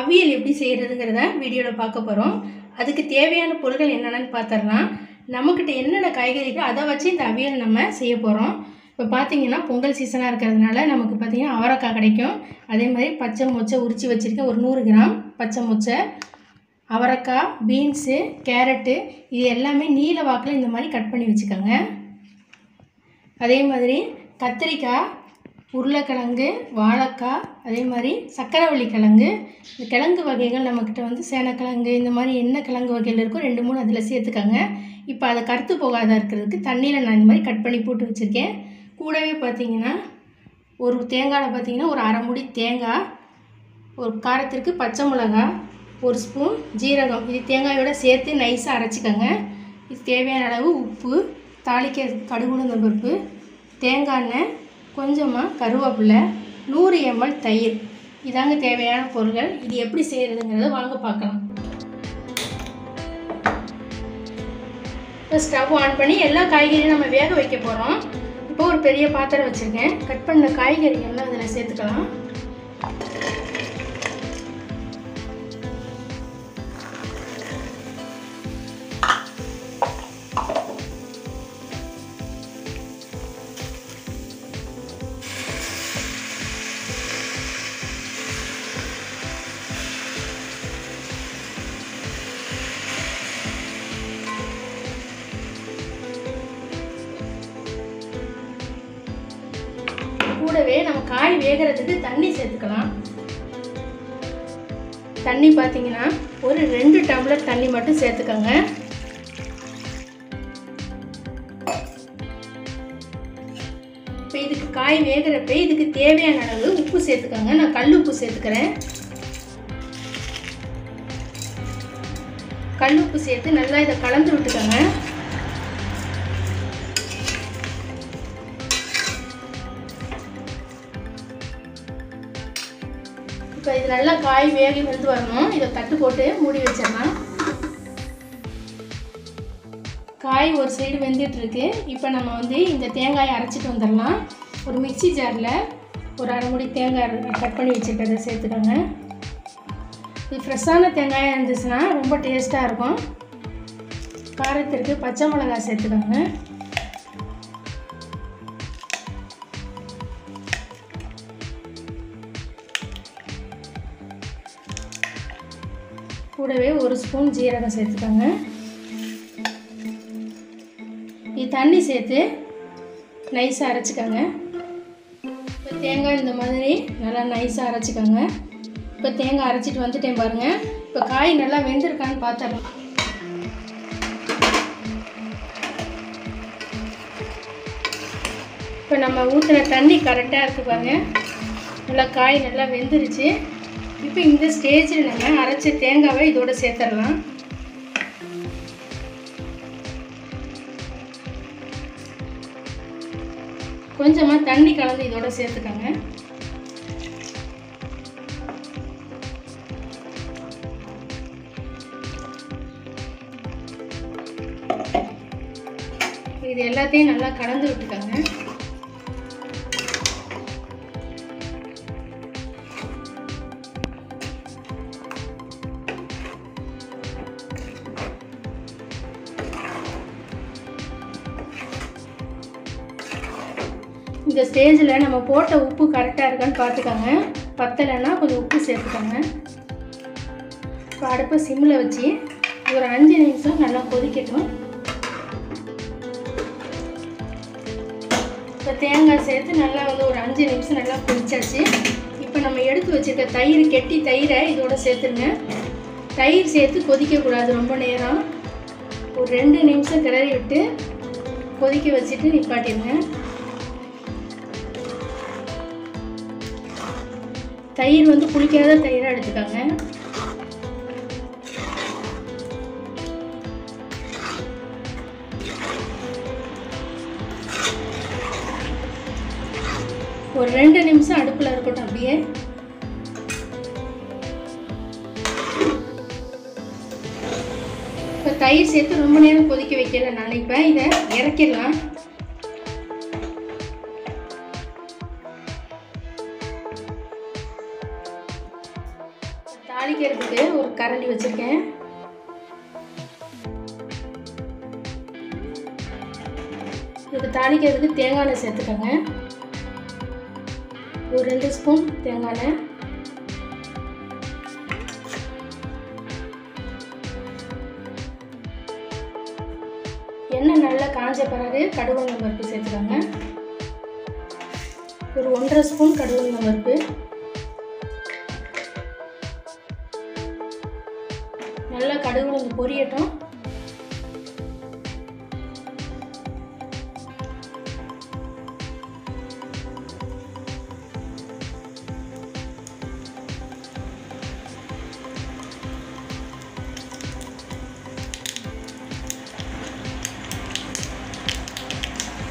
அவியல் எப்படி செய்கிறதுங்கிறத வீடியோவில் பார்க்க போகிறோம். அதுக்கு தேவையான பொருட்கள் என்னென்னு பார்த்துடலாம். நம்மக்கிட்ட என்னென்ன காய்கறிகள் அதை வச்சு இந்த அவியல் நம்ம செய்ய போகிறோம். இப்போ பார்த்தீங்கன்னா பொங்கல் சீசனாக இருக்கிறதுனால நமக்கு பார்த்திங்கன்னா அவரைக்காய் கிடைக்கும். அதே மாதிரி பச்சை மொச்சை உரித்து வச்சுருக்கேன், ஒரு 100 கிராம் பச்சை மொச்சை, அவரைக்காய், பீன்ஸு, கேரட்டு, இது எல்லாமே நீல வாக்கில் இந்த மாதிரி கட் பண்ணி வச்சுக்கோங்க. அதே மாதிரி கத்திரிக்காய், உருளைக்கிழங்கு, வாழைக்காய், அதே மாதிரி சக்கரவள்ளி கிழங்கு. இந்த கிழங்கு வகைகள் நம்மக்கிட்ட வந்து சேனக்கிழங்கு, இந்த மாதிரி என்ன கிழங்கு வகைகள் இருக்கோ 2-3 அதில் சேர்த்துக்கோங்க. இப்போ அதை கருத்து போகாத இருக்கிறதுக்கு தண்ணியில் நான் இந்த மாதிரி கட் பண்ணி போட்டு வச்சுருக்கேன். கூடவே பார்த்திங்கன்னா ஒரு தேங்காயில் பார்த்திங்கன்னா ஒரு அரை மூடி தேங்காய், ஒரு காரத்திற்கு பச்சை மிளகாய், 1 ஸ்பூன் ஜீரகம், இது தேங்காயோடு சேர்த்து நைஸாக அரைச்சிக்கோங்க. இது தேவையான அளவு உப்பு, தாளிக்க கடுகு உளுந்தம் பருப்பு, தேங்காய் எண்ணெய், கொஞ்சமாக கருவேப்பிலை, 100 ml தயிர். இதாங்க தேவையான பொருட்கள். இது எப்படி செய்கிறதுங்கிறத வாங்க பார்க்கலாம். இப்போ ஸ்டவ் ஆன் பண்ணி எல்லா காய்கறியும் நம்ம வேக வைக்க போகிறோம். இப்போ ஒரு பெரிய பாத்திரம் வச்சுருக்கேன். கட் பண்ண காய்கறிகள்லாம் அதில் சேர்த்துக்கலாம். கூடவே நம்ம காய் வேகிறதுக்கு தண்ணி சேர்த்துக்கலாம். தண்ணி பார்த்தீங்கன்னா ஒரு 2 டம்ளர் தண்ணி மட்டும் சேர்த்துக்கோங்க. இப்போ இதுக்கு காய் வேகிறப்ப இதுக்கு தேவையான அளவு உப்பு சேர்த்துக்கோங்க. நான் கல் உப்பு சேர்த்துக்கிறேன். கல் உப்பு சேர்த்து நல்லா இதை கலந்து விட்டுக்கோங்க. இப்போ இது நல்லா காய் வேகி வந்து வரணும். இதை தட்டு போட்டு மூடி வச்சிடலாம். காய் ஒரு சைடு வெந்துட்டுருக்கு. இப்போ நம்ம வந்து இந்த தேங்காயை அரைச்சிட்டு வந்துடலாம். ஒரு மிக்சி ஜாரில் ஒரு அரை மூடி தேங்காய் கட் பண்ணி வச்சுருக்கதை சேர்த்துக்கோங்க. இது ஃப்ரெஷ்ஷான தேங்காயாக இருந்துச்சுன்னா ரொம்ப டேஸ்ட்டாக இருக்கும். காரத்திற்கு பச்சை மிளகாய் சேர்த்துக்கோங்க. கூடவே 1 ஸ்பூன் ஜீரகம் சேர்த்துக்கோங்க. இது தண்ணி சேர்த்து நைஸாக அரைச்சிக்கோங்க. இப்போ தேங்காய் இந்த மாதிரி நல்லா நைஸாக அரைச்சிக்கோங்க. இப்போ தேங்காய் அரைச்சிட்டு வந்துட்டேன் பாருங்கள். இப்போ காய் நல்லா வெந்திருக்கான்னு பார்த்துடலாம். இப்போ நம்ம ஊற்றின தண்ணி கரெக்டாக இருக்குது பாருங்கள். நல்லா காய் நல்லா வெந்துருச்சு. இப்போ இந்த ஸ்டேஜில் நம்ம அரைச்ச தேங்காவை இதோட சேர்த்துடலாம். கொஞ்சமாக தண்ணி கலந்து இதோட சேர்த்துக்கோங்க. இது எல்லாத்தையும் நல்லா கலந்து விட்டுக்கோங்க. இந்த ஸ்டேஜில் நம்ம போட்ட உப்பு கரெக்டாக இருக்கான்னு பார்த்துக்கோங்க. பத்தலைன்னா கொஞ்சம் உப்பு சேர்த்துக்கோங்க. இப்போ அடுப்பை சிம்மில் வச்சு ஒரு 5 நிமிஷம் நல்லா கொதிக்கட்டும். இப்போ தேங்காய் சேர்த்து நல்லா வந்து ஒரு 5 நிமிஷம் நல்லா கொதிச்சாச்சு. இப்போ நம்ம எடுத்து வச்சுருக்க தயிர், கெட்டி தயிரை இதோட சேர்த்துருங்க. தயிர் சேர்த்து கொதிக்கக்கூடாது ரொம்ப நேரம். ஒரு 2 நிமிஷம் கிளறி விட்டு கொதிக்க வச்சுட்டு நிப்பாட்டிடுங்க. தயிர் வந்து புளிக்காத தயிராக எடுத்துக்கோங்க. ஒரு 2 நிமிஷம் அடுப்பில் இருக்கட்டும். அப்படியே இப்போ தயிர் சேர்த்து ரொம்ப நேரம் கொதிக்க வைக்கல. நான் இப்போ இதை இறக்கிடலாம். தாளிக்க கரண்டி வச்சுருக்கேன். இதுக்கு தாளிக்கிறதுக்கு தேங்காய் எண்ணெய் சேர்த்துக்கோங்க. ஒரு 2 ஸ்பூன் தேங்காய் எண்ணெய். எண்ணெய் நல்லா காஞ்ச பிறகு கடுகு உளுந்தம் பருப்பு சேர்த்துக்கோங்க. ஒரு 1.5 ஸ்பூன் கடுகு உளுந்தம் பருப்பு. நல்லா கடுகு உளுந்து பொரியட்டும்.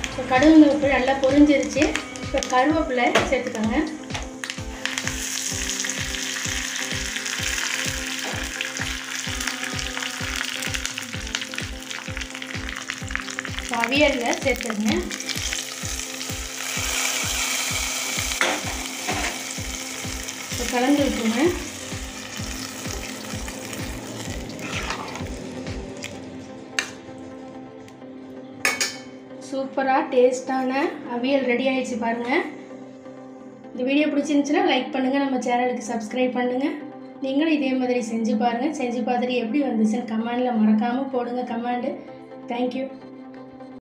இப்போ கடுகு உளுந்து நல்லா பொரிஞ்சிருச்சு. இப்போ கருவேப்பிலை சேர்த்துக்கோங்க. அவியலில் சேர்த்துருங்க. இப்போ கலந்து விட்டுருங்க. சூப்பராக டேஸ்டான அவியல் ரெடி ஆகிடுச்சு பாருங்கள். இந்த வீடியோ பிடிச்சிருந்துச்சுன்னா லைக் பண்ணுங்கள், நம்ம சேனலுக்கு சப்ஸ்கிரைப் பண்ணுங்கள். நீங்களும் இதே மாதிரி செஞ்சு பாருங்கள். செஞ்சு பார்த்துட்டு எப்படி வந்துச்சுன்னு கமெண்டில் மறக்காமல் போடுங்க கமெண்டு. தேங்க்யூ.